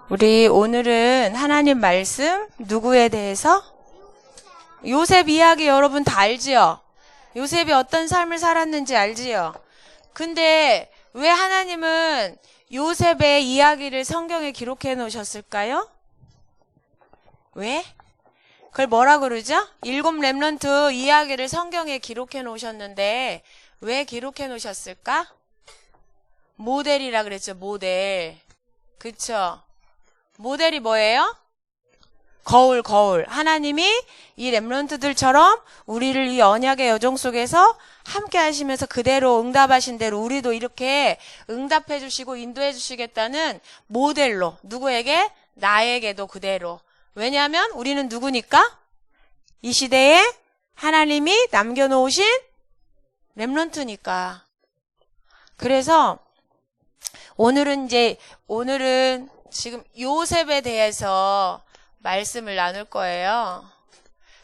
우리 오늘은 하나님 말씀 누구에 대해서? 요셉 이야기 여러분 다 알지요? 요셉이 어떤 삶을 살았는지 알지요? 근데 왜 하나님은 요셉의 이야기를 성경에 기록해 놓으셨을까요? 왜? 그걸 뭐라 그러죠? 7 렘넌트 이야기를 성경에 기록해 놓으셨는데 왜 기록해 놓으셨을까? 모델이라 그랬죠, 모델. 그쵸? 모델이 뭐예요? 거울. 하나님이 이 렘넌트들처럼 우리를 이 언약의 여정 속에서 함께 하시면서 그대로 응답하신 대로 우리도 이렇게 응답해 주시고 인도해 주시겠다는 모델로, 누구에게? 나에게도 그대로. 왜냐하면 우리는 누구니까? 이 시대에 하나님이 남겨놓으신 렘넌트니까. 그래서 오늘은 지금 요셉에 대해서 말씀을 나눌 거예요.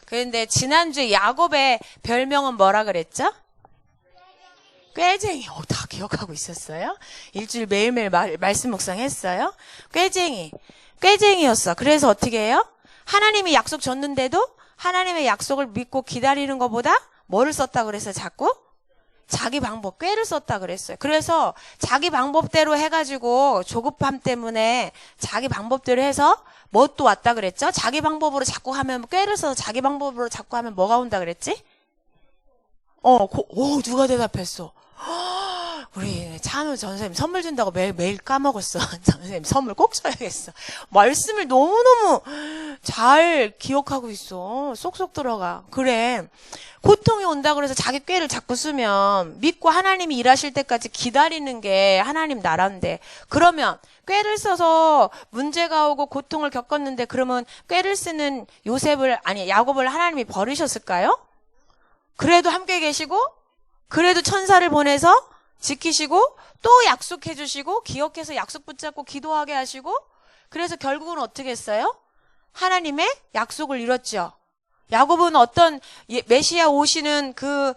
그런데 지난주에 야곱의 별명은 뭐라 그랬죠? 꾀쟁이. 다 기억하고 있었어요? 일주일 매일매일 말씀 묵상했어요? 꾀쟁이였어. 그래서 어떻게 해요? 하나님이 약속 줬는데도 하나님의 약속을 믿고 기다리는 것보다 뭐를 썼다 그랬어요? 자꾸? 자기 방법, 꾀를 썼다 그랬어요. 그래서 자기 방법대로 해가지고 조급함 때문에 자기 방법대로 해서 뭐 또 왔다 그랬죠? 자기 방법으로 자꾸 하면, 꾀를 써서 자기 방법으로 자꾸 하면 뭐가 온다 그랬지? 누가 대답했어? 우리 찬우 전선생님 선물 준다고 매일 까먹었어. 전선생님 선물 꼭 줘야겠어. 말씀을 너무너무 잘 기억하고 있어. 쏙쏙 들어가. 그래. 고통이 온다 그래서 자기 꾀를 자꾸 쓰면 믿고 하나님이 일하실 때까지 기다리는 게 하나님 나라인데, 그러면 꾀를 써서 문제가 오고 고통을 겪었는데 그러면 꾀를 쓰는 야곱을 하나님이 버리셨을까요? 그래도 함께 계시고 그래도 천사를 보내서 지키시고 또 약속해 주시고 기억해서 약속 붙잡고 기도하게 하시고, 그래서 결국은 어떻게 했어요? 하나님의 약속을 이뤘죠. 야곱은 어떤 메시아 오시는 그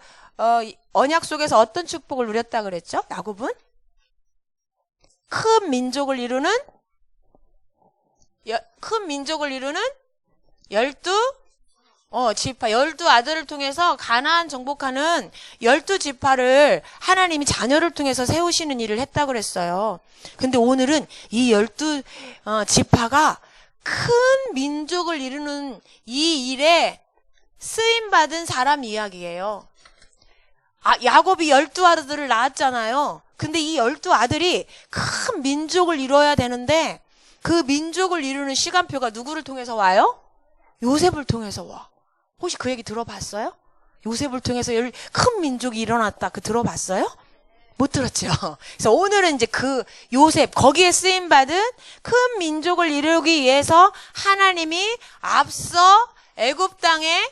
언약 속에서 어떤 축복을 누렸다 그랬죠? 야곱은 큰 민족을 이루는 12지파, 12아들을 통해서 가나안 정복하는 12지파를 하나님이 자녀를 통해서 세우시는 일을 했다 그랬어요. 근데 오늘은 이 12지파가 큰 민족을 이루는 이 일에 쓰임받은 사람 이야기예요. 야곱이 12아들을 낳았잖아요. 근데 이 12아들이 큰 민족을 이뤄야 되는데 그 민족을 이루는 시간표가 누구를 통해서 와요? 요셉을 통해서 와. 혹시 그 얘기 들어봤어요? 요셉을 통해서 큰 민족이 일어났다. 들어봤어요? 못 들었죠? 그래서 오늘은 이제 그 요셉, 거기에 쓰임받은 큰 민족을 이루기 위해서 하나님이 앞서 애굽 땅에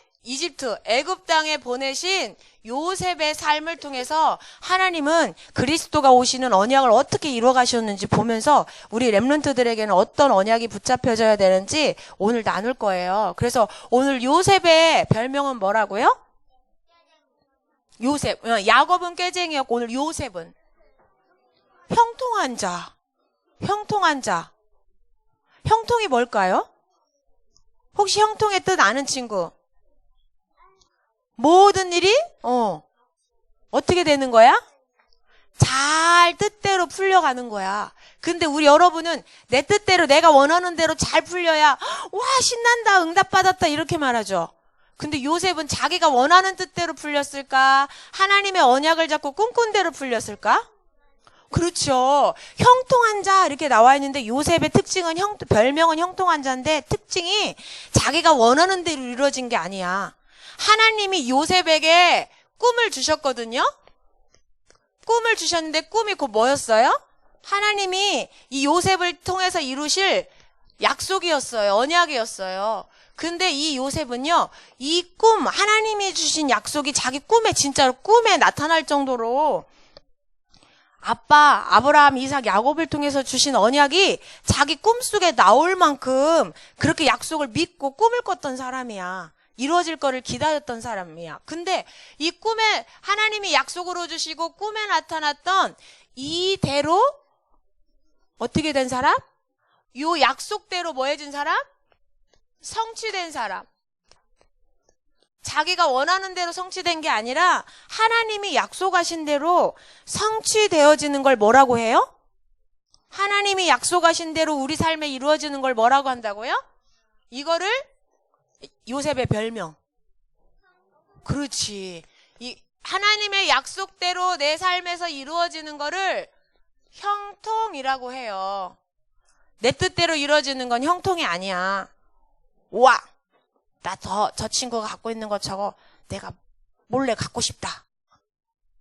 보내신 요셉의 삶을 통해서 하나님은 그리스도가 오시는 언약을 어떻게 이뤄가셨는지 보면서 우리 렘넌트들에게는 어떤 언약이 붙잡혀져야 되는지 오늘 나눌 거예요. 그래서 오늘 요셉의 별명은 뭐라고요? 요셉. 야곱은 꾀쟁이였고 오늘 요셉은 형통한 자. 형통이 뭘까요? 혹시 형통의 뜻 아는 친구? 모든 일이 어떻게 되는 거야? 잘 뜻대로 풀려가는 거야. 근데 우리 여러분은 내 뜻대로 내가 원하는 대로 잘 풀려야 와 신난다, 응답받았다 이렇게 말하죠. 근데 요셉은 자기가 원하는 뜻대로 풀렸을까? 하나님의 언약을 잡고 꿈꾼 대로 풀렸을까? 그렇죠. 형통한 자 이렇게 나와 있는데 요셉의 특징은 별명은 형통한 자인데 특징이 자기가 원하는 대로 이루어진 게 아니야. 하나님이 요셉에게 꿈을 주셨거든요. 꿈을 주셨는데 꿈이 곧 뭐였어요? 하나님이 이 요셉을 통해서 이루실 약속이었어요. 언약이었어요. 근데 이 요셉은요, 이 꿈, 하나님이 주신 약속이 자기 진짜로 꿈에 나타날 정도로 아빠 아브라함, 이삭, 야곱을 통해서 주신 언약이 자기 꿈속에 나올 만큼 그렇게 약속을 믿고 꿈을 꿨던 사람이야. 이루어질 거를 기다렸던 사람이야. 근데 이 꿈에 하나님이 약속으로 주시고 꿈에 나타났던 이대로 어떻게 된 사람? 요 약속대로 뭐 해준 사람? 성취된 사람. 자기가 원하는 대로 성취된 게 아니라 하나님이 약속하신 대로 성취되어지는 걸 뭐라고 해요? 하나님이 약속하신 대로 우리 삶에 이루어지는 걸 뭐라고 한다고요? 이거를 요셉의 별명. 그렇지. 이 하나님의 약속대로 내 삶에서 이루어지는 거를 형통이라고 해요. 내 뜻대로 이루어지는 건 형통이 아니야. 와, 나 저 친구가 갖고 있는 거 저거 내가 몰래 갖고 싶다.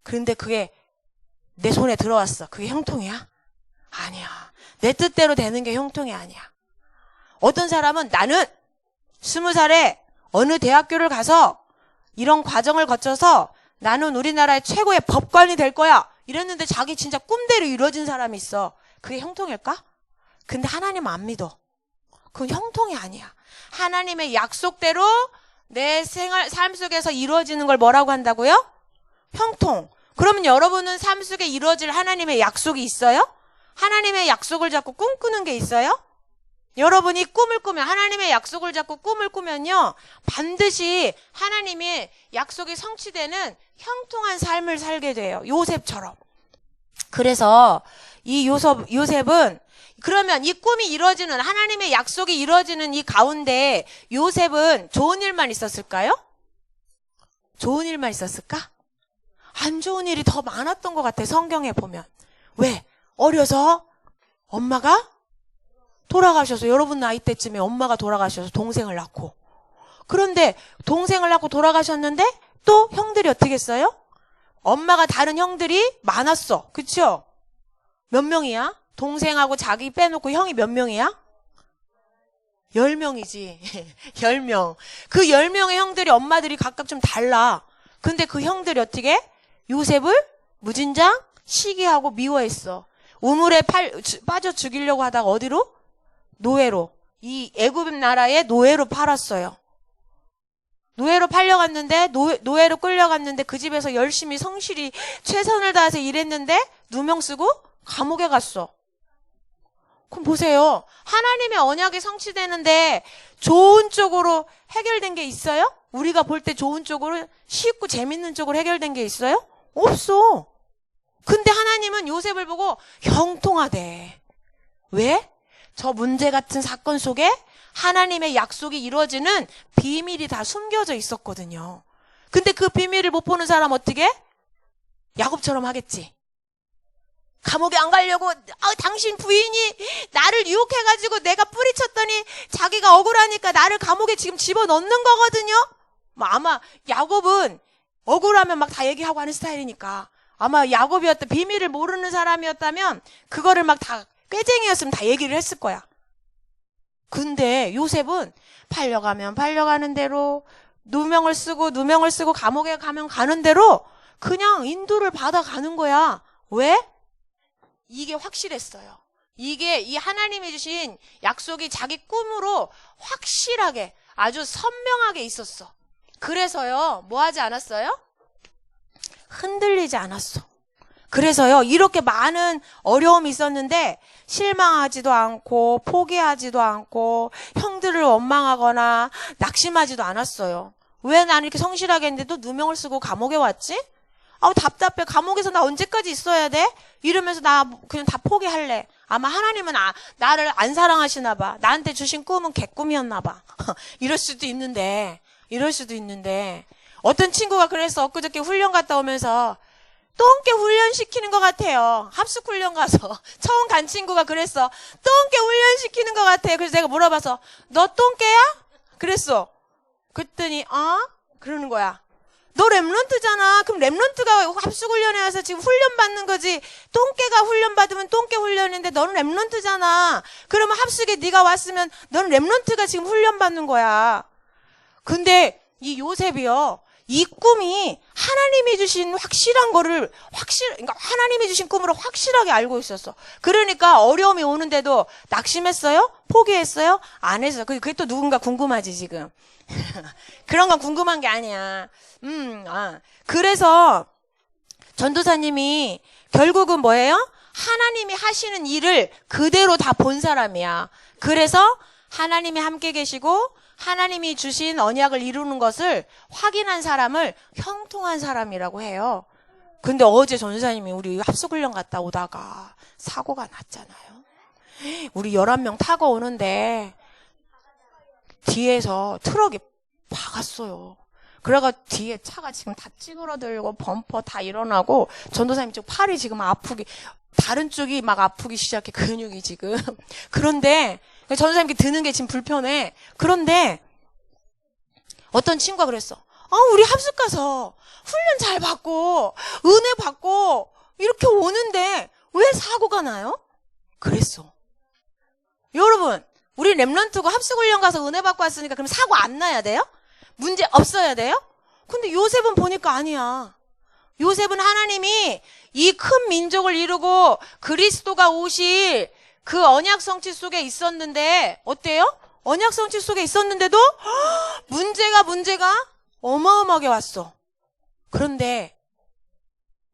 그런데 그게 내 손에 들어왔어. 그게 형통이야? 아니야. 내 뜻대로 되는 게 형통이 아니야. 어떤 사람은 나는 20살에 어느 대학교를 가서 이런 과정을 거쳐서 나는 우리나라의 최고의 법관이 될 거야. 이랬는데 자기 진짜 꿈대로 이루어진 사람이 있어. 그게 형통일까? 근데 하나님 안 믿어. 그건 형통이 아니야. 하나님의 약속대로 내 삶 속에서 이루어지는 걸 뭐라고 한다고요? 형통. 그러면 여러분은 삶 속에 이루어질 하나님의 약속이 있어요? 하나님의 약속을 잡고 꿈꾸는 게 있어요? 여러분이 꿈을 꾸면, 하나님의 약속을 잡고 꿈을 꾸면요, 반드시 하나님의 약속이 성취되는 형통한 삶을 살게 돼요. 요셉처럼. 그래서 이 요셉은, 그러면 이 꿈이 이루어지는, 하나님의 약속이 이루어지는 이 가운데 요셉은 좋은 일만 있었을까요? 좋은 일만 있었을까? 안 좋은 일이 더 많았던 것 같아, 성경에 보면. 왜? 어려서 엄마가 돌아가셔서, 여러분 나이 때쯤에 엄마가 돌아가셔서 동생을 낳고, 그런데 동생을 낳고 돌아가셨는데 또 형들이 어떻게 했어요? 엄마가 다른 형들이 많았어. 그쵸? 몇 명이야? 동생하고 자기 빼놓고 형이 몇 명이야? 10명이지. 10명. 그 10명의 형들이, 엄마들이 각각 좀 달라. 근데 그 형들이 어떻게? 요셉을 무진장 시기하고 미워했어. 우물에 빠져 죽이려고 하다가 어디로? 노예로. 이 애굽 나라의 노예로 팔았어요. 노예로 팔려갔는데, 노예로 끌려갔는데 그 집에서 열심히 성실히 최선을 다해서 일했는데 누명 쓰고 감옥에 갔어. 그럼 보세요. 하나님의 언약이 성취되는데 좋은 쪽으로 해결된 게 있어요? 우리가 볼 때 좋은 쪽으로, 쉽고 재밌는 쪽으로 해결된 게 있어요? 없어. 근데 하나님은 요셉을 보고 형통하대. 왜? 저 문제 같은 사건 속에 하나님의 약속이 이루어지는 비밀이 다 숨겨져 있었거든요. 근데 그 비밀을 못 보는 사람 어떻게? 야곱처럼 하겠지. 감옥에 안 가려고, 당신 부인이 나를 유혹해가지고 내가 뿌리쳤더니 자기가 억울하니까 나를 감옥에 지금 집어넣는 거거든요. 아마 야곱은 억울하면 막 다 얘기하고 하는 스타일이니까, 아마 야곱이었다, 비밀을 모르는 사람이었다면 그거를 막 다, 꾀쟁이였으면 다 얘기를 했을 거야. 근데 요셉은 팔려가면 팔려가는 대로, 누명을 쓰고 감옥에 가면 가는 대로 그냥 인도를 받아가는 거야. 왜? 이게 확실했어요. 이게 이 하나님이 주신 약속이 자기 꿈으로 확실하게, 아주 선명하게 있었어. 그래서요, 뭐 하지 않았어요? 흔들리지 않았어. 그래서요, 이렇게 많은 어려움이 있었는데 실망하지도 않고 포기하지도 않고 형들을 원망하거나 낙심하지도 않았어요. 왜 나는 이렇게 성실하게 했는데도 누명을 쓰고 감옥에 왔지? 답답해. 감옥에서 나 언제까지 있어야 돼? 이러면서 나 그냥 다 포기할래. 아마 하나님은 나를 안 사랑하시나 봐. 나한테 주신 꿈은 개꿈이었나 봐. 이럴 수도 있는데 어떤 친구가 그래서 엊그저께 훈련 갔다 오면서 똥개 훈련 시키는 것 같아요. 합숙 훈련 가서 처음 간 친구가 그랬어. 똥개 훈련 시키는 것 같아. 그래서 내가 물어봐서, 너 똥개야? 그랬어. 그랬더니 그러는 거야. 너 랩런트잖아. 그럼 랩런트가 합숙 훈련에 와서 지금 훈련 받는 거지. 똥개가 훈련 받으면 똥개 훈련인데 너는 랩런트잖아. 그러면 합숙에 네가 왔으면 너는 랩런트가 지금 훈련 받는 거야. 근데 이 요셉이요, 이 꿈이 하나님이 주신 확실한 거를 그러니까 하나님이 주신 꿈으로 확실하게 알고 있었어. 그러니까 어려움이 오는데도 낙심했어요? 포기했어요? 안 했어요. 그게 또 누군가 궁금하지 지금. 그런 건 궁금한 게 아니야. 그래서 전도사님이 결국은 뭐예요? 하나님이 하시는 일을 그대로 다 본 사람이야. 그래서 하나님이 함께 계시고 하나님이 주신 언약을 이루는 것을 확인한 사람을 형통한 사람이라고 해요. 근데 어제 전사님이 우리 합숙훈련 갔다 오다가 사고가 났잖아요. 우리 11명 타고 오는데 뒤에서 트럭이 박았어요. 그래가 뒤에 차가 지금 다 찌그러들고 범퍼 다 일어나고 전도사님 쪽 팔이 지금 아프기, 다른 쪽이 막 아프기 시작해. 근육이 지금. 그런데 전도사님께 드는 게 지금 불편해. 그런데 어떤 친구가 그랬어. 우리 합숙 가서 훈련 잘 받고 은혜 받고 이렇게 오는데 왜 사고가 나요? 그랬어. 여러분, 우리 렘넌트고 합숙훈련 가서 은혜 받고 왔으니까 그럼 사고 안 나야 돼요? 문제 없어야 돼요? 근데 요셉은 보니까 아니야. 요셉은 하나님이 이 큰 민족을 이루고 그리스도가 오실 그 언약 성취 속에 있었는데 어때요? 언약 성취 속에 있었는데도 문제가 어마어마하게 왔어. 그런데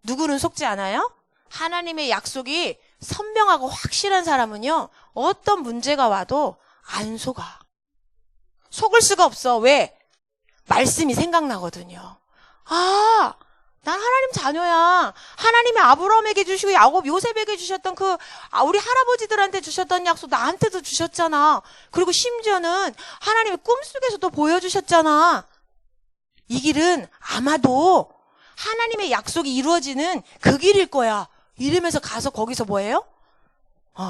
누구는 속지 않아요? 하나님의 약속이 선명하고 확실한 사람은요, 어떤 문제가 와도 안 속아. 속을 수가 없어. 왜? 말씀이 생각나거든요. 난 하나님 자녀야. 하나님이 아브라함에게 주시고 야곱, 요셉에게 주셨던 우리 할아버지들한테 주셨던 약속 나한테도 주셨잖아. 그리고 심지어는 하나님이 꿈속에서도 보여주셨잖아. 이 길은 아마도 하나님의 약속이 이루어지는 그 길일 거야. 이러면서 가서 거기서 뭐예요?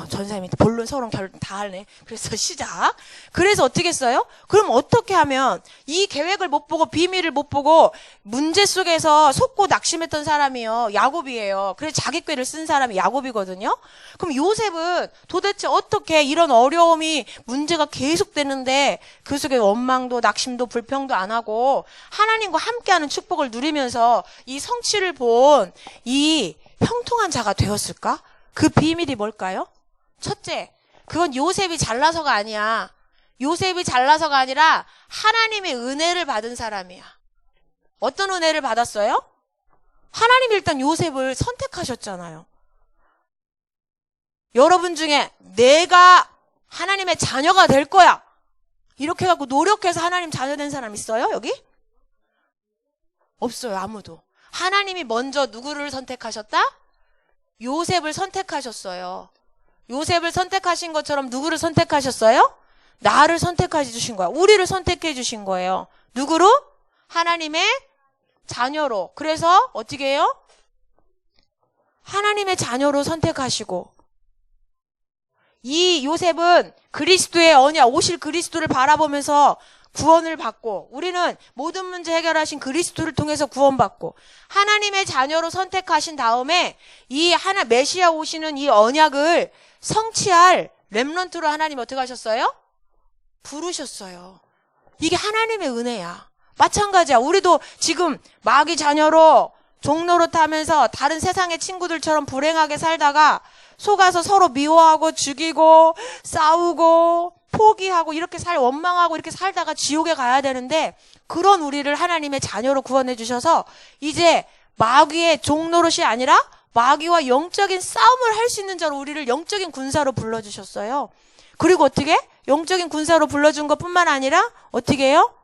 전사님이 본론 서론 결론 다 하네. 그래서 시작. 그래서 어떻게 했어요? 그럼 어떻게 하면 이 계획을 못 보고 비밀을 못 보고 문제 속에서 속고 낙심했던 사람이요, 야곱이에요. 그래서 자기 꾀를 쓴 사람이 야곱이거든요. 그럼 요셉은 도대체 어떻게 이런 어려움이 문제가 계속되는데 그 속에 원망도 낙심도 불평도 안 하고 하나님과 함께하는 축복을 누리면서 이 성취를 본 이 형통한 자가 되었을까? 그 비밀이 뭘까요? 첫째, 그건 요셉이 잘나서가 아니야. 요셉이 잘나서가 아니라 하나님의 은혜를 받은 사람이야. 어떤 은혜를 받았어요? 하나님이 일단 요셉을 선택하셨잖아요. 여러분 중에 내가 하나님의 자녀가 될 거야, 이렇게 해갖고 노력해서 하나님 자녀 된 사람 있어요? 여기? 없어요. 아무도. 하나님이 먼저 누구를 선택하셨다? 요셉을 선택하셨어요. 요셉을 선택하신 것처럼 누구를 선택하셨어요? 나를 선택해 주신 거야. 우리를 선택해 주신 거예요. 누구로? 하나님의 자녀로. 그래서 어떻게 해요? 하나님의 자녀로 선택하시고, 이 요셉은 그리스도의 언약, 오실 그리스도를 바라보면서 구원을 받고, 우리는 모든 문제 해결하신 그리스도를 통해서 구원받고, 하나님의 자녀로 선택하신 다음에 이 메시아 오시는 이 언약을 성취할 렘넌트로 하나님 어떻게 하셨어요? 부르셨어요. 이게 하나님의 은혜야. 마찬가지야. 우리도 지금 마귀 자녀로 종로로 타면서 다른 세상의 친구들처럼 불행하게 살다가 속아서 서로 미워하고 죽이고 싸우고 포기하고 이렇게 원망하고 이렇게 살다가 지옥에 가야 되는데, 그런 우리를 하나님의 자녀로 구원해 주셔서 이제 마귀의 종노릇이 아니라 마귀와 영적인 싸움을 할 수 있는 자로 우리를 영적인 군사로 불러주셨어요. 그리고 어떻게? 영적인 군사로 불러준 것뿐만 아니라 어떻게 해요?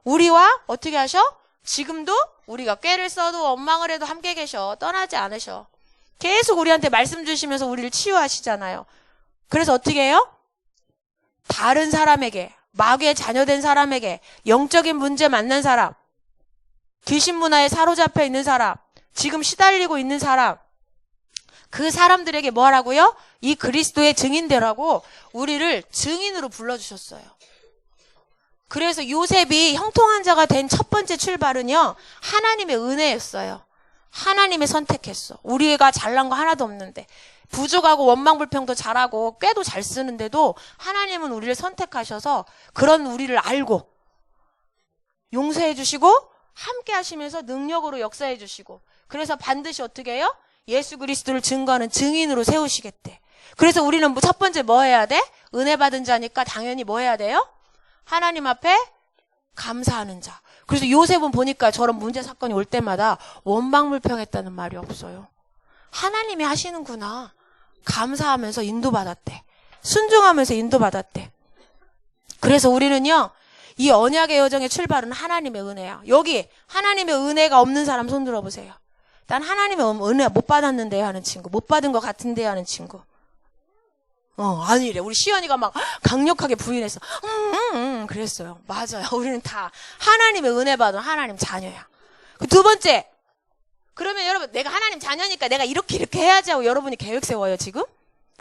우리와 어떻게 하셔? 지금도 우리가 꾀를 써도 원망을 해도 함께 계셔. 떠나지 않으셔. 계속 우리한테 말씀 주시면서 우리를 치유하시잖아요. 그래서 어떻게 해요? 다른 사람에게, 마귀의 자녀된 사람에게, 영적인 문제 만난 사람, 귀신 문화에 사로잡혀 있는 사람, 지금 시달리고 있는 사람, 그 사람들에게 뭐 하라고요? 이 그리스도의 증인되라고 우리를 증인으로 불러주셨어요. 그래서 요셉이 형통한 자가 된 첫 번째 출발은요, 하나님의 은혜였어요. 하나님이 선택했어. 우리가 잘난 거 하나도 없는데, 부족하고 원망불평도 잘하고 꾀도 잘 쓰는데도 하나님은 우리를 선택하셔서 그런 우리를 알고 용서해 주시고 함께 하시면서 능력으로 역사해 주시고, 그래서 반드시 어떻게 해요? 예수 그리스도를 증거하는 증인으로 세우시겠대. 그래서 우리는 첫 번째 뭐 해야 돼? 은혜 받은 자니까 당연히 뭐 해야 돼요? 하나님 앞에 감사하는 자. 그래서 요셉은 보니까 저런 문제 사건이 올 때마다 원망불평했다는 말이 없어요. 하나님이 하시는구나. 감사하면서 인도받았대. 순종하면서 인도받았대. 그래서 우리는요, 이 언약의 여정의 출발은 하나님의 은혜야. 여기 하나님의 은혜가 없는 사람 손 들어보세요. 난 하나님의 은혜 못 받았는데요 하는 친구, 못 받은 것 같은데요 하는 친구. 아니래. 우리 시연이가 막 강력하게 부인했어. 그랬어요. 맞아요. 우리는 다 하나님의 은혜 받은 하나님 자녀야. 그 두 번째, 그러면 여러분, 내가 하나님 자녀니까 내가 이렇게 해야지 하고 여러분이 계획 세워요 지금?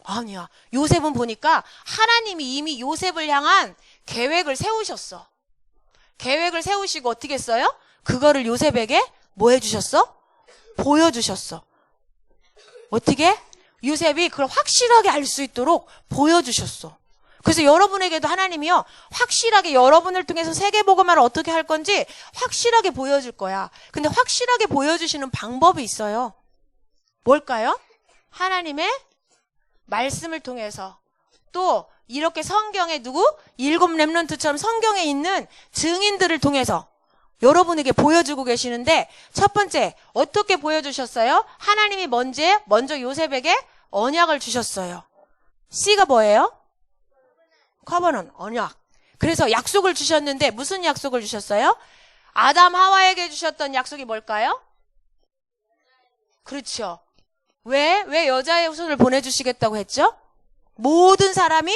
아니야. 요셉은 보니까 하나님이 이미 요셉을 향한 계획을 세우셨어. 계획을 세우시고 어떻게 했어요? 그거를 요셉에게 뭐 해주셨어? 보여주셨어. 어떻게? 요셉이 그걸 확실하게 알 수 있도록 보여주셨어. 그래서 여러분에게도 하나님이요, 확실하게 여러분을 통해서 세계복음화를 어떻게 할 건지 확실하게 보여줄 거야. 근데 확실하게 보여주시는 방법이 있어요. 뭘까요? 하나님의 말씀을 통해서, 또 이렇게 성경에 일곱 렘넌트처럼 성경에 있는 증인들을 통해서 여러분에게 보여주고 계시는데, 첫 번째 어떻게 보여주셨어요? 하나님이 먼저 요셉에게 언약을 주셨어요. C가 뭐예요? 커버넌, 언약. 그래서 약속을 주셨는데 무슨 약속을 주셨어요? 아담 하와에게 주셨던 약속이 뭘까요? 그렇죠. 왜 여자의 후손을 보내주시겠다고 했죠? 모든 사람이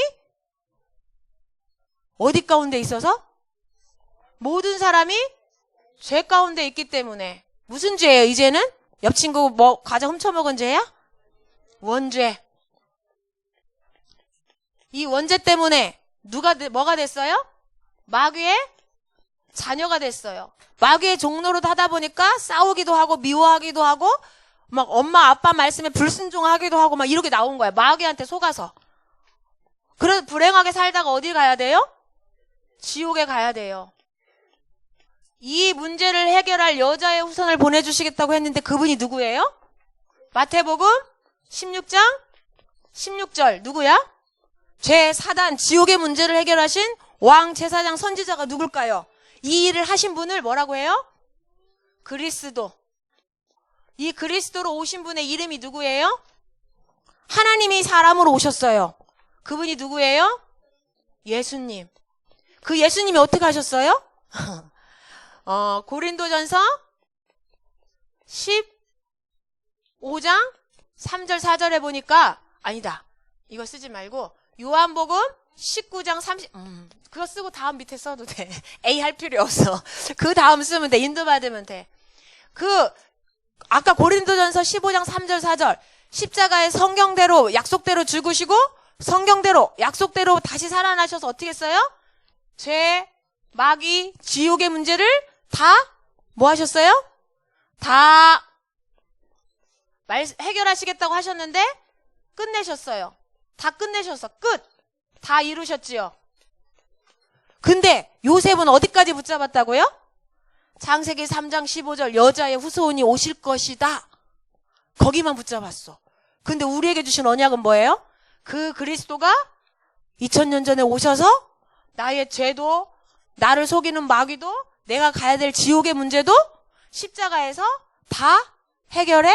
어디 가운데 있어서? 모든 사람이 죄 가운데 있기 때문에. 무슨 죄예요 이제는? 옆 친구 과자 훔쳐먹은 죄야? 원죄. 이 원죄 때문에 뭐가 됐어요? 마귀의 자녀가 됐어요. 마귀의 종노릇 하다 보니까 싸우기도 하고 미워하기도 하고 막 엄마 아빠 말씀에 불순종하기도 하고 막 이렇게 나온 거야. 마귀한테 속아서. 그래서 불행하게 살다가 어디 가야 돼요? 지옥에 가야 돼요. 이 문제를 해결할 여자의 후손을 보내주시겠다고 했는데 그분이 누구예요? 마태복음 16장 16절 누구야? 죄, 사단, 지옥의 문제를 해결하신 왕, 제사장, 선지자가 누굴까요? 이 일을 하신 분을 뭐라고 해요? 그리스도. 이 그리스도로 오신 분의 이름이 누구예요? 하나님이 사람으로 오셨어요. 그분이 누구예요? 예수님. 그 예수님이 어떻게 하셨어요? 고린도전서 15장 3절 4절에 보니까, 아니다, 이거 쓰지 말고 요한복음 19장 30, 그거 쓰고 다음 밑에 써도 돼. A 할 필요 없어. 그 다음 쓰면 돼. 인도받으면 돼. 아까 고린도전서 15장 3절 4절, 십자가에 성경대로 약속대로 죽으시고 성경대로 약속대로 다시 살아나셔서 어떻게 했어요? 죄, 마귀, 지옥의 문제를 다 뭐 하셨어요? 다 해결하시겠다고 하셨는데 끝내셨어요. 다 끝내셨어. 끝. 다 이루셨지요. 근데 요셉은 어디까지 붙잡았다고요? 창세기 3장 15절 여자의 후손이 오실 것이다. 거기만 붙잡았어. 근데 우리에게 주신 언약은 뭐예요? 그 그리스도가 2000년 전에 오셔서 나의 죄도, 나를 속이는 마귀도, 내가 가야 될 지옥의 문제도 십자가에서 다 해결해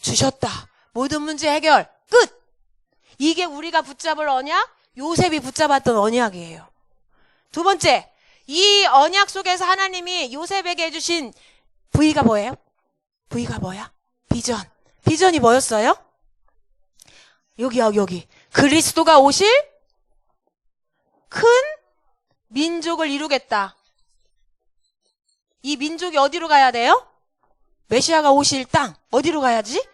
주셨다. 모든 문제 해결 끝. 이게 우리가 붙잡을 언약, 요셉이 붙잡았던 언약이에요. 두 번째, 이 언약 속에서 하나님이 요셉에게 해주신 V가 뭐예요? V가 뭐야? 비전. 비전이 뭐였어요? 여기. 그리스도가 오실 큰 민족을 이루겠다. 이 민족이 어디로 가야 돼요? 메시아가 오실 땅. 어디로 가야지?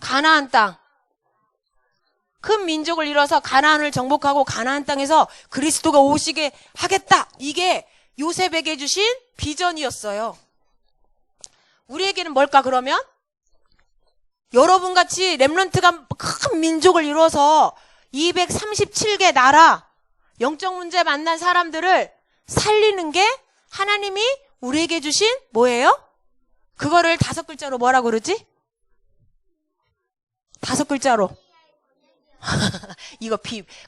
가나안 땅. 큰 민족을 이뤄서 가나안을 정복하고 가나안 땅에서 그리스도가 오시게 하겠다. 이게 요셉에게 주신 비전이었어요. 우리에게는 뭘까 그러면? 여러분같이 렘넌트가 큰 민족을 이뤄서 237개 나라, 영적 문제 만난 사람들을 살리는 게 하나님이 우리에게 주신 뭐예요? 그거를 5글자로 뭐라고 그러지? 5글자로. 이거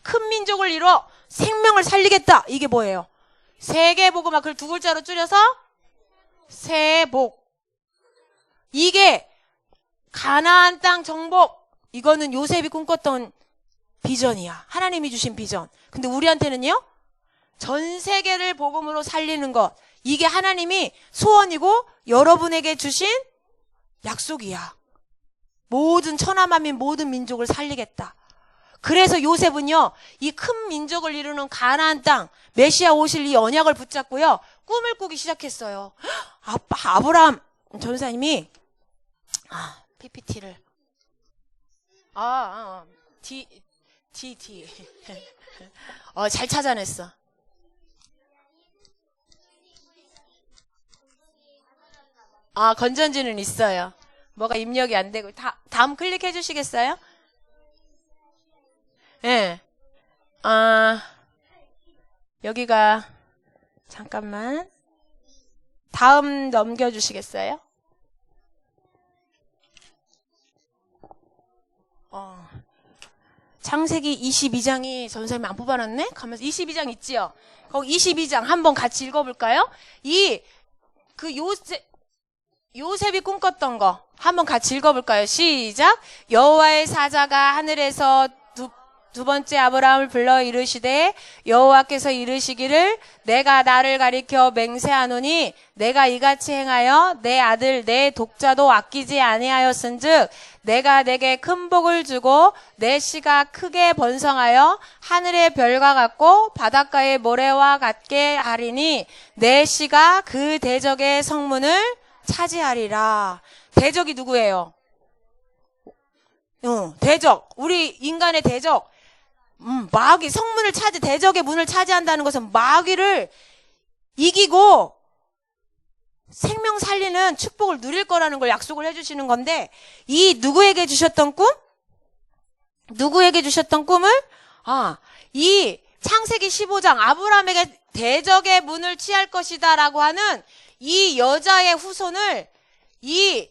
큰 민족을 이뤄 생명을 살리겠다. 이게 뭐예요? 세계복음화. 그걸 2글자로 줄여서 세복. 이게 가나안 땅 정복, 이거는 요셉이 꿈꿨던 비전이야. 하나님이 주신 비전. 근데 우리한테는요, 전 세계를 복음으로 살리는 것. 이게 하나님이 소원이고 여러분에게 주신 약속이야. 모든 천하만민 모든 민족을 살리겠다. 그래서 요셉은요, 이 큰 민족을 이루는 가나안 땅, 메시아 오실 이 언약을 붙잡고요, 꿈을 꾸기 시작했어요. 아브라함 전사님이 PPT를 잘 찾아냈어. 건전지는 있어요. 뭐가 입력이 안 되고. 다음 클릭해 주시겠어요? 예. 여기가, 잠깐만. 다음 넘겨주시겠어요? 창세기 22장이 전사님 안 뽑아놨네? 가면서 22장 있지요? 거기 22장 한번 같이 읽어볼까요? 요셉이 꿈꿨던 거 한번 같이 읽어볼까요? 시작. 여호와의 사자가 하늘에서 두 번째 아브라함을 불러 이르시되 여호와께서 이르시기를 내가 나를 가리켜 맹세하노니 내가 이같이 행하여 내 아들 내 독자도 아끼지 아니하였은즉 내가 내게 큰 복을 주고 내 씨가 크게 번성하여 하늘의 별과 같고 바닷가의 모래와 같게 하리니 내 씨가 그 대적의 성문을 차지하리라. 대적이 누구예요? 대적. 우리 인간의 대적. 마귀 성문을 대적의 문을 차지한다는 것은 마귀를 이기고 생명 살리는 축복을 누릴 거라는 걸 약속을 해주시는 건데, 이 누구에게 주셨던 꿈? 누구에게 주셨던 꿈을? 이 창세기 15장 아브라함에게 대적의 문을 취할 것이다 라고 하는 이 여자의 후손을 이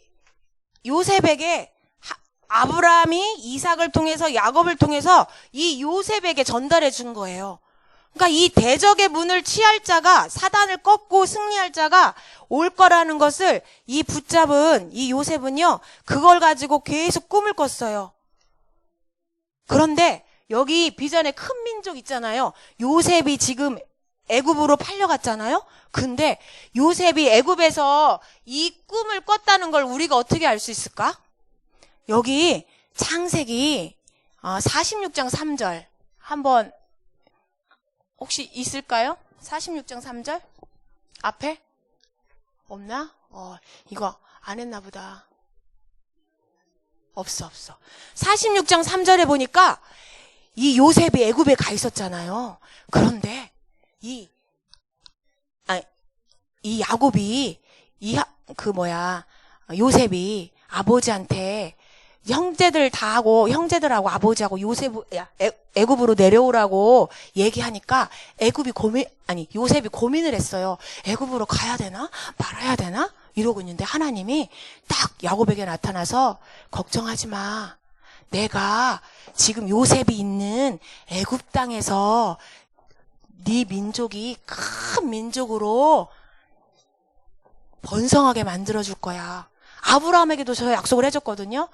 요셉에게 아브라함이 이삭을 통해서 야곱을 통해서 이 요셉에게 전달해 준 거예요. 그러니까 이 대적의 문을 취할 자가, 사단을 꺾고 승리할 자가 올 거라는 것을 이 붙잡은 이 요셉은요, 그걸 가지고 계속 꿈을 꿨어요. 그런데 여기 비전의 큰 민족 있잖아요. 요셉이 지금 애굽으로 팔려갔잖아요. 근데 요셉이 애굽에서 이 꿈을 꿨다는 걸 우리가 어떻게 알 수 있을까? 여기 창세기 46장 3절 한번 혹시 있을까요? 46장 3절? 앞에? 없나? 이거 안 했나 보다. 없어. 46장 3절에 보니까 이 요셉이 애굽에 가 있었잖아요. 그런데 이 야곱이 요셉이 아버지한테 형제들하고 아버지하고 애굽으로 내려오라고 얘기하니까 요셉이 고민을 했어요. 애굽으로 가야 되나? 말아야 되나? 이러고 있는데 하나님이 딱 야곱에게 나타나서 걱정하지 마. 내가 지금 요셉이 있는 애굽 땅에서 네 민족이 큰 민족으로 번성하게 만들어줄 거야. 아브라함에게도 저 약속을 해줬거든요.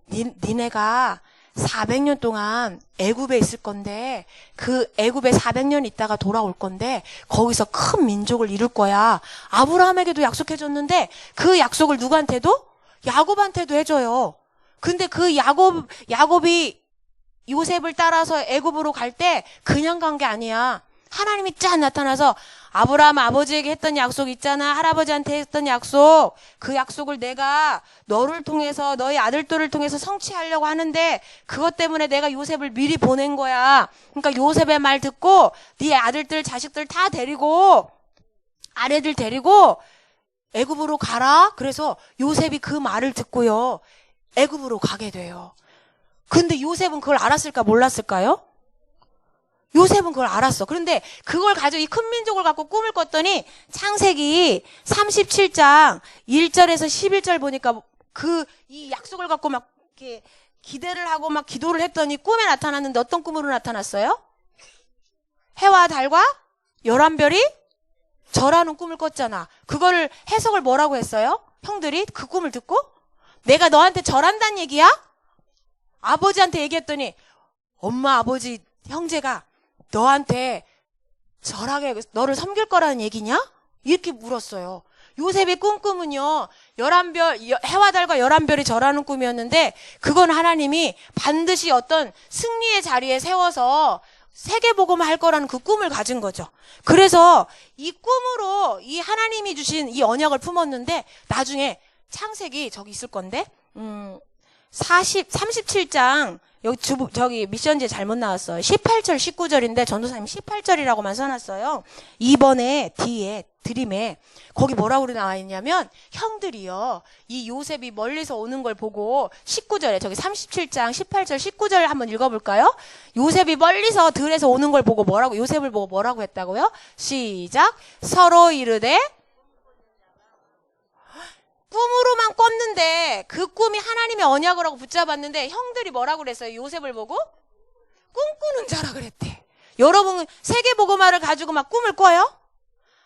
니네가 400년 동안 애굽에 있을 건데 그 애굽에 400년 있다가 돌아올 건데 거기서 큰 민족을 이룰 거야. 아브라함에게도 약속해줬는데 그 약속을 누구한테도? 야곱한테도 해줘요. 근데 그 야곱이 요셉을 따라서 애굽으로 갈 때 그냥 간 게 아니야. 하나님이 짠 나타나서 아브라함 아버지에게 했던 약속 있잖아. 할아버지한테 했던 약속. 그 약속을 내가 너를 통해서 너희 아들들을 통해서 성취하려고 하는데 그것 때문에 내가 요셉을 미리 보낸 거야. 그러니까 요셉의 말 듣고 네 아들들 자식들 다 데리고 아내들 데리고 애굽으로 가라. 그래서 요셉이 그 말을 듣고요. 애굽으로 가게 돼요. 근데 요셉은 그걸 알았을까 몰랐을까요? 요셉은 그걸 알았어. 그런데 그걸 가지고 이 큰 민족을 갖고 꿈을 꿨더니 창세기 37장 1절에서 11절 보니까 이 약속을 갖고 막 이렇게 기대를 하고 막 기도를 했더니 꿈에 나타났는데 어떤 꿈으로 나타났어요? 해와 달과 11별이 절하는 꿈을 꿨잖아. 그거를 해석을 뭐라고 했어요? 형들이 그 꿈을 듣고? 내가 너한테 절한다는 얘기야? 아버지한테 얘기했더니 엄마, 아버지, 형제가 너한테 절하게 너를 섬길 거라는 얘기냐? 이렇게 물었어요. 요셉의 꿈은요, 11별, 해와 달과 11별이 절하는 꿈이었는데, 그건 하나님이 반드시 어떤 승리의 자리에 세워서 세계복음을 할 거라는 그 꿈을 가진 거죠. 그래서 이 꿈으로 이 하나님이 주신 이 언약을 품었는데, 나중에 창세기 저기 있을 건데, 37장, 저기 미션지에 잘못 나왔어요. 18절, 19절인데 전도사님 18절이라고만 써놨어요. 2번에, 뒤에, 드림에. 거기 뭐라고 나와 있냐면, 형들이요, 이 요셉이 멀리서 오는 걸 보고, 19절에, 저기 37장, 18절, 19절 한번 읽어볼까요? 요셉이 멀리서 들에서 오는 걸 보고 요셉을 보고 뭐라고 했다고요? 시작. 서로 이르되, 꿈으로만 꿨는데 그 꿈이 하나님의 언약을 하고 붙잡았는데 형들이 뭐라고 그랬어요? 요셉을 보고 꿈꾸는 자라 그랬대. 여러분 세계복음화를 가지고 막 꿈을 꿔요?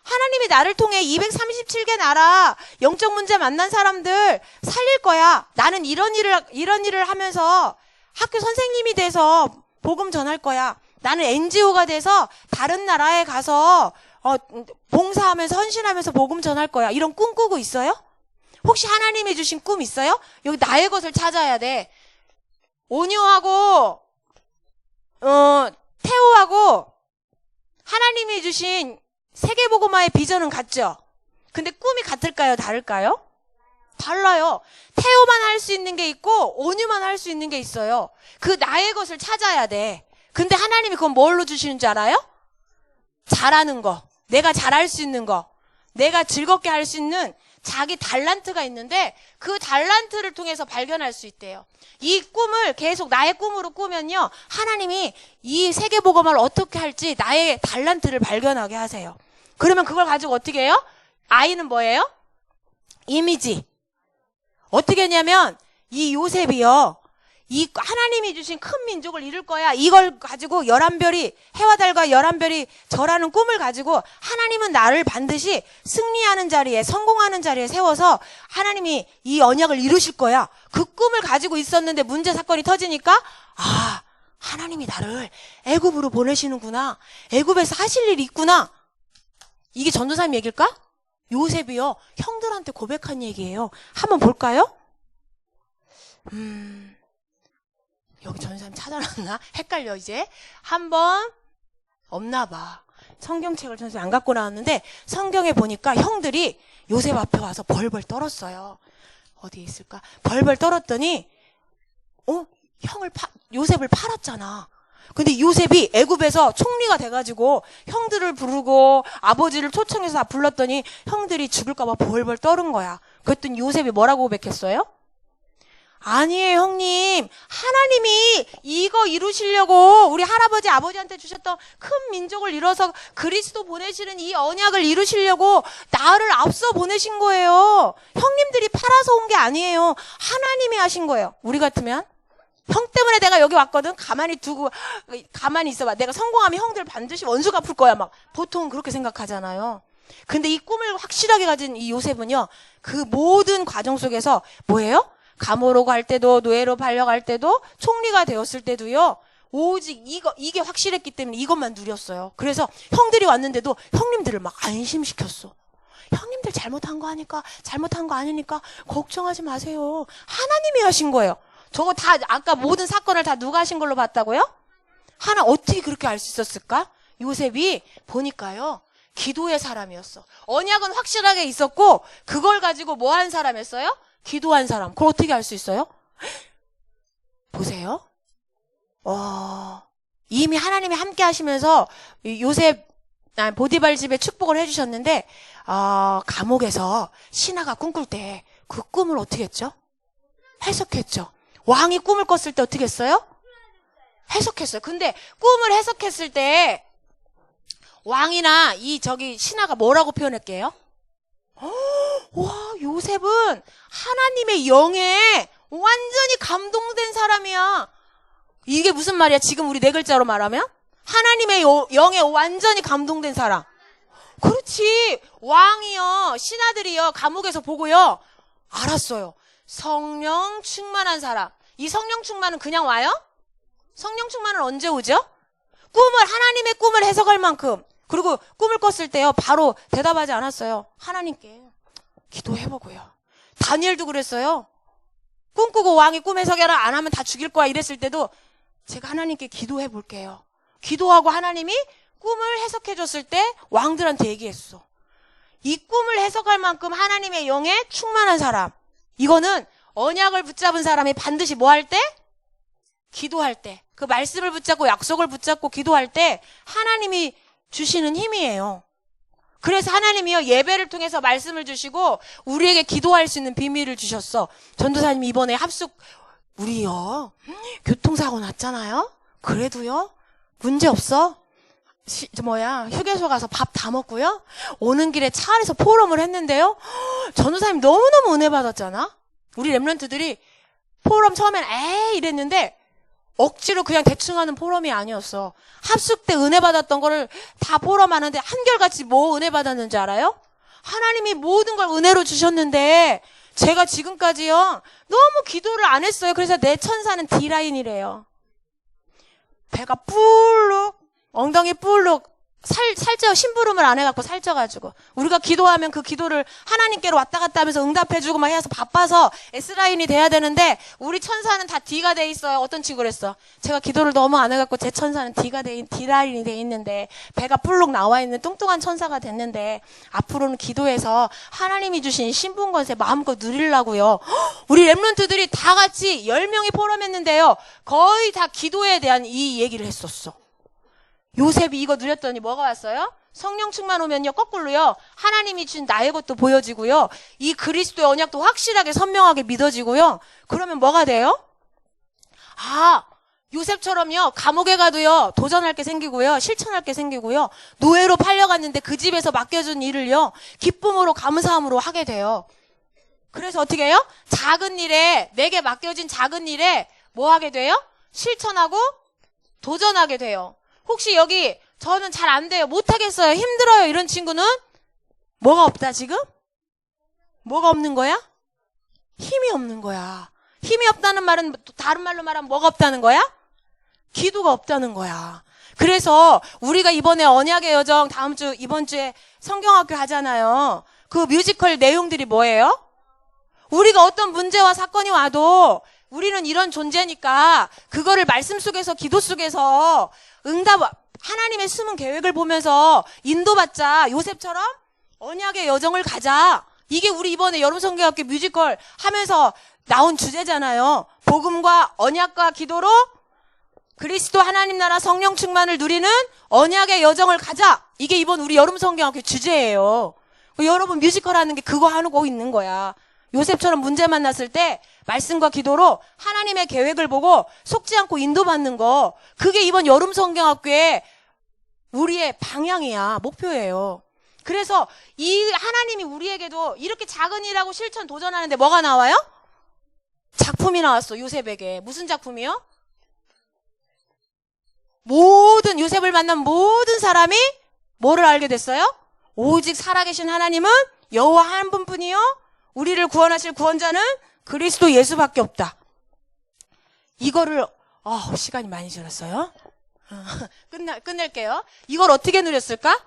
하나님이 나를 통해 237개 나라 영적 문제 만난 사람들 살릴 거야. 나는 이런 일을 하면서 학교 선생님이 돼서 복음 전할 거야. 나는 NGO가 돼서 다른 나라에 가서 봉사하면서 헌신하면서 복음 전할 거야. 이런 꿈 꾸고 있어요? 혹시 하나님이 주신 꿈 있어요? 여기 나의 것을 찾아야 돼. 온유하고 태호하고 하나님이 주신 세계복음화의 비전은 같죠? 근데 꿈이 같을까요? 다를까요? 달라요. 태호만 할 수 있는 게 있고 온유만 할 수 있는 게 있어요. 그 나의 것을 찾아야 돼. 근데 하나님이 그건 뭘로 주시는 줄 알아요? 잘하는 거. 내가 잘할 수 있는 거. 내가 즐겁게 할 수 있는 자기 달란트가 있는데 그 달란트를 통해서 발견할 수 있대요. 이 꿈을 계속 나의 꿈으로 꾸면요, 하나님이 이 세계복음화를 어떻게 할지 나의 달란트를 발견하게 하세요. 그러면 그걸 가지고 어떻게 해요? 아이는 뭐예요? 이미지. 어떻게 했냐면 이 요셉이요, 이 하나님이 주신 큰 민족을 이룰 거야. 이걸 가지고 11별이, 해와 달과 11별이 절하는 꿈을 가지고 하나님은 나를 반드시 승리하는 자리에, 성공하는 자리에 세워서 하나님이 이 언약을 이루실 거야. 그 꿈을 가지고 있었는데 문제 사건이 터지니까, 아, 하나님이 나를 애굽으로 보내시는구나. 애굽에서 하실 일이 있구나. 이게 전도사님 얘기일까? 요셉이요, 형들한테 고백한 얘기예요. 한번 볼까요? 여기 전사님 찾아놨나? 헷갈려 이제. 한번 없나 봐. 성경책을 전사님 안 갖고 나왔는데 성경에 보니까 형들이 요셉 앞에 와서 벌벌 떨었어요. 어디에 있을까? 벌벌 떨었더니 요셉을 팔았잖아. 근데 요셉이 애굽에서 총리가 돼가지고 형들을 부르고 아버지를 초청해서 다 불렀더니 형들이 죽을까 봐 벌벌 떨은 거야. 그랬더니 요셉이 뭐라고 고백했어요? 아니에요, 형님. 하나님이 이거 이루시려고 우리 할아버지, 아버지한테 주셨던 큰 민족을 이뤄서 그리스도 보내시는 이 언약을 이루시려고 나를 앞서 보내신 거예요. 형님들이 팔아서 온 게 아니에요. 하나님이 하신 거예요. 우리 같으면 형 때문에 내가 여기 왔거든. 가만히 있어봐. 내가 성공하면 형들 반드시 원수 갚을 거야. 막 보통 그렇게 생각하잖아요. 근데 이 꿈을 확실하게 가진 이 요셉은요, 그 모든 과정 속에서 뭐예요? 감옥으로 갈 때도, 노예로 팔려갈 때도, 총리가 되었을 때도요, 오직 이게 확실했기 때문에 이것만 누렸어요. 그래서 형들이 왔는데도 형님들을 막 안심시켰어. 형님들 잘못한 거 아니니까 걱정하지 마세요. 하나님이 하신 거예요. 저거 다 아까 모든 사건을 다 누가 하신 걸로 봤다고요? 어떻게 그렇게 알 수 있었을까? 요셉이 보니까요, 기도의 사람이었어. 언약은 확실하게 있었고 그걸 가지고 뭐 한 사람이었어요? 기도한 사람. 그걸 어떻게 알 수 있어요? 보세요. 이미 하나님이 함께 하시면서 요셉, 보디발 집에 축복을 해주셨는데, 감옥에서 신하가 꿈꿀 때 그 꿈을 어떻게 했죠? 해석했죠. 왕이 꿈을 꿨을 때 어떻게 했어요? 해석했어요. 근데 꿈을 해석했을 때 왕이나 신하가 뭐라고 표현할게요? 와, 요셉은 하나님의 영에 완전히 감동된 사람이야. 이게 무슨 말이야? 지금 우리 4글자로 말하면? 하나님의 영에 완전히 감동된 사람. 그렇지. 왕이요, 신하들이요, 감옥에서 보고요, 알았어요. 성령 충만한 사람. 이 성령 충만은 그냥 와요? 성령 충만은 언제 오죠? 하나님의 꿈을 해석할 만큼. 그리고 꿈을 꿨을 때요, 바로 대답하지 않았어요. 하나님께 기도해보고요. 다니엘도 그랬어요. 꿈꾸고 왕이 꿈 해석해라 안 하면 다 죽일 거야 이랬을 때도 제가 하나님께 기도해 볼게요. 기도하고 하나님이 꿈을 해석해 줬을 때 왕들한테 얘기했어. 이 꿈을 해석할 만큼 하나님의 영에 충만한 사람. 이거는 언약을 붙잡은 사람이 반드시 뭐 할 때? 기도할 때. 그 말씀을 붙잡고 약속을 붙잡고 기도할 때 하나님이 주시는 힘이에요. 그래서 하나님이요, 예배를 통해서 말씀을 주시고 우리에게 기도할 수 있는 비밀을 주셨어. 전도사님 이번에 합숙 우리요 교통사고 났잖아요. 그래도요 문제 없어. 휴게소 가서 밥 다 먹고요. 오는 길에 차 안에서 포럼을 했는데요. 전도사님 너무너무 은혜 받았잖아. 우리 렘넌트들이 포럼 처음엔 에이 이랬는데 억지로 그냥 대충 하는 포럼이 아니었어. 합숙 때 은혜 받았던 거를 다 포럼하는데 한결같이 뭐 은혜 받았는지 알아요? 하나님이 모든 걸 은혜로 주셨는데 제가 지금까지요 너무 기도를 안 했어요. 그래서 내 천사는 D라인이래요. 배가 뿔룩, 엉덩이 뿔룩, 살쪄, 심부름을 안 해갖고 살쪄가지고. 우리가 기도하면 그 기도를 하나님께로 왔다 갔다 하면서 응답해주고 막 해서 바빠서 S라인이 돼야 되는데, 우리 천사는 다 D가 돼 있어요. 어떤 친구를 했어? 제가 기도를 너무 안 해갖고 제 천사는 D라인이 돼 있는데, 배가 뿔룩 나와 있는 뚱뚱한 천사가 됐는데, 앞으로는 기도해서 하나님이 주신 신분 권세 마음껏 누리려고요. 우리 렘넌트들이 다 같이 10명이 포럼했는데요. 거의 다 기도에 대한 이 얘기를 했었어. 요셉이 이거 누렸더니 뭐가 왔어요? 성령 충만 오면요, 거꾸로요, 하나님이 준 나의 것도 보여지고요, 이 그리스도의 언약도 확실하게 선명하게 믿어지고요, 그러면 뭐가 돼요? 요셉처럼요, 감옥에 가도요, 도전할 게 생기고요, 실천할 게 생기고요, 노예로 팔려갔는데 그 집에서 맡겨준 일을요, 기쁨으로 감사함으로 하게 돼요. 그래서 어떻게 해요? 작은 일에, 내게 맡겨진 작은 일에 뭐 하게 돼요? 실천하고 도전하게 돼요. 혹시 여기 저는 잘 안 돼요, 못하겠어요, 힘들어요 이런 친구는 뭐가 없다 지금? 뭐가 없는 거야? 힘이 없는 거야. 힘이 없다는 말은 다른 말로 말하면 뭐가 없다는 거야? 기도가 없다는 거야. 그래서 우리가 이번에 언약의 여정 이번 주에 성경학교 하잖아요. 그 뮤지컬 내용들이 뭐예요? 우리가 어떤 문제와 사건이 와도 우리는 이런 존재니까 그거를 말씀 속에서 기도 속에서 하나님의 숨은 계획을 보면서 인도받자. 요셉처럼 언약의 여정을 가자. 이게 우리 이번에 여름성경학교 뮤지컬 하면서 나온 주제잖아요. 복음과 언약과 기도로 그리스도 하나님 나라 성령 충만을 누리는 언약의 여정을 가자. 이게 이번 우리 여름성경학교 주제예요. 여러분 뮤지컬 하는 게 그거 하고 있는 거야. 요셉처럼 문제 만났을 때 말씀과 기도로 하나님의 계획을 보고 속지 않고 인도받는 거, 그게 이번 여름성경학교의 우리의 방향이야, 목표예요. 그래서 이 하나님이 우리에게도 이렇게 작은 일하고 실천 도전하는데 뭐가 나와요? 작품이 나왔어, 요셉에게. 무슨 작품이요? 요셉을 만난 모든 사람이 뭐를 알게 됐어요? 오직 살아계신 하나님은 여호와 한 분뿐이요, 우리를 구원하실 구원자는 그리스도 예수밖에 없다. 이거를 시간이 많이 지났어요. 끝낼게요. 이걸 어떻게 누렸을까?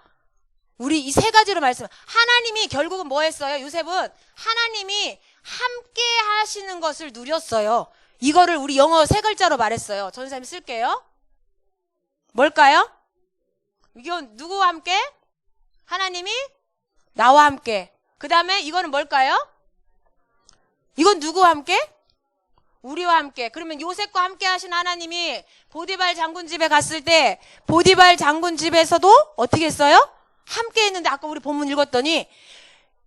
우리 이 세 가지로 하나님이 결국은 뭐 했어요? 요셉은 하나님이 함께 하시는 것을 누렸어요. 이거를 우리 영어 세 글자로 말했어요. 전사님 쓸게요. 뭘까요? 이건 누구와 함께? 하나님이 나와 함께. 그 다음에 이거는 뭘까요? 이건 누구와 함께? 우리와 함께. 그러면 요셉과 함께 하신 하나님이 보디발 장군 집에 갔을 때 보디발 장군 집에서도 어떻게 했어요? 함께 했는데, 아까 우리 본문 읽었더니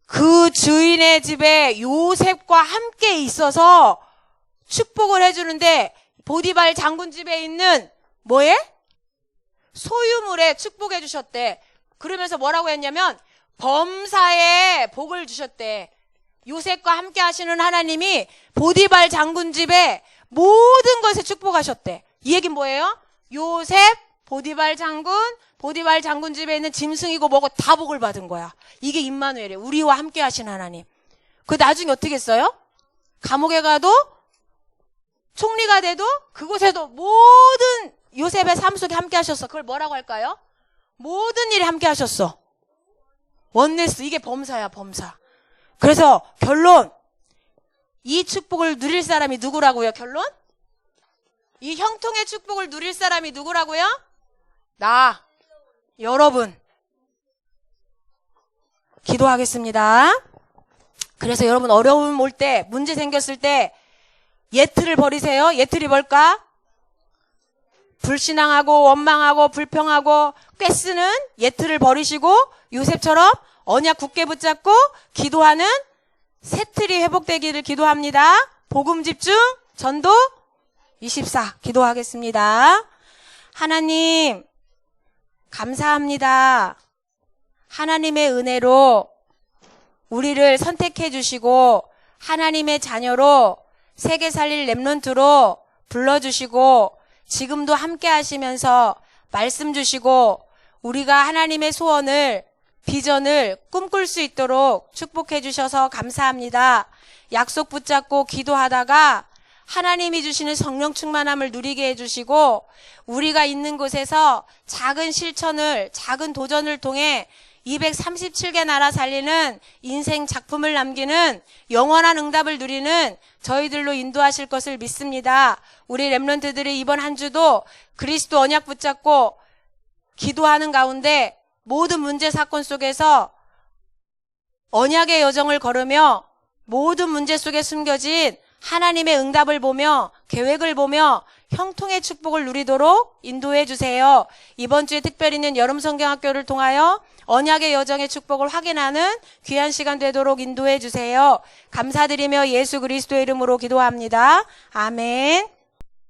그 주인의 집에 요셉과 함께 있어서 축복을 해주는데, 보디발 장군 집에 있는 뭐에? 소유물에 축복해 주셨대. 그러면서 뭐라고 했냐면 범사에 복을 주셨대. 요셉과 함께 하시는 하나님이 보디발 장군 집에 모든 것에 축복하셨대. 이 얘기는 뭐예요? 요셉, 보디발 장군 집에 있는 짐승이고 뭐고 다 복을 받은 거야. 이게 임마누엘이에요. 우리와 함께 하신 하나님. 그 나중에 어떻게 했어요? 감옥에 가도 총리가 돼도 그곳에도 모든 요셉의 삶 속에 함께 하셨어. 그걸 뭐라고 할까요? 모든 일에 함께 하셨어. 원네스, 이게 범사야, 범사. 그래서 결론, 이 축복을 누릴 사람이 누구라고요? 결론? 이 형통의 축복을 누릴 사람이 누구라고요? 나, 여러분. 기도하겠습니다. 그래서 여러분 어려움 올 때, 문제 생겼을 때 예틀을 버리세요. 예틀이 뭘까? 불신앙하고 원망하고 불평하고 꾀쓰는 예틀을 버리시고 요셉처럼 언약 굳게 붙잡고 기도하는 새 틀이 회복되기를 기도합니다. 복음 집중, 전도 24 기도하겠습니다. 하나님 감사합니다. 하나님의 은혜로 우리를 선택해 주시고 하나님의 자녀로 세계 살릴 렘넌트로 불러주시고 지금도 함께 하시면서 말씀 주시고 우리가 하나님의 소원을 비전을 꿈꿀 수 있도록 축복해 주셔서 감사합니다. 약속 붙잡고 기도하다가 하나님이 주시는 성령 충만함을 누리게 해주시고 우리가 있는 곳에서 작은 실천을 작은 도전을 통해 237개 나라 살리는 인생 작품을 남기는 영원한 응답을 누리는 저희들로 인도하실 것을 믿습니다. 우리 렘넌트들이 이번 한 주도 그리스도 언약 붙잡고 기도하는 가운데 모든 문제 사건 속에서 언약의 여정을 걸으며 모든 문제 속에 숨겨진 하나님의 응답을 보며 계획을 보며 형통의 축복을 누리도록 인도해 주세요. 이번 주에 특별히는 여름 성경학교를 통하여 언약의 여정의 축복을 확인하는 귀한 시간 되도록 인도해 주세요. 감사드리며 예수 그리스도의 이름으로 기도합니다. 아멘.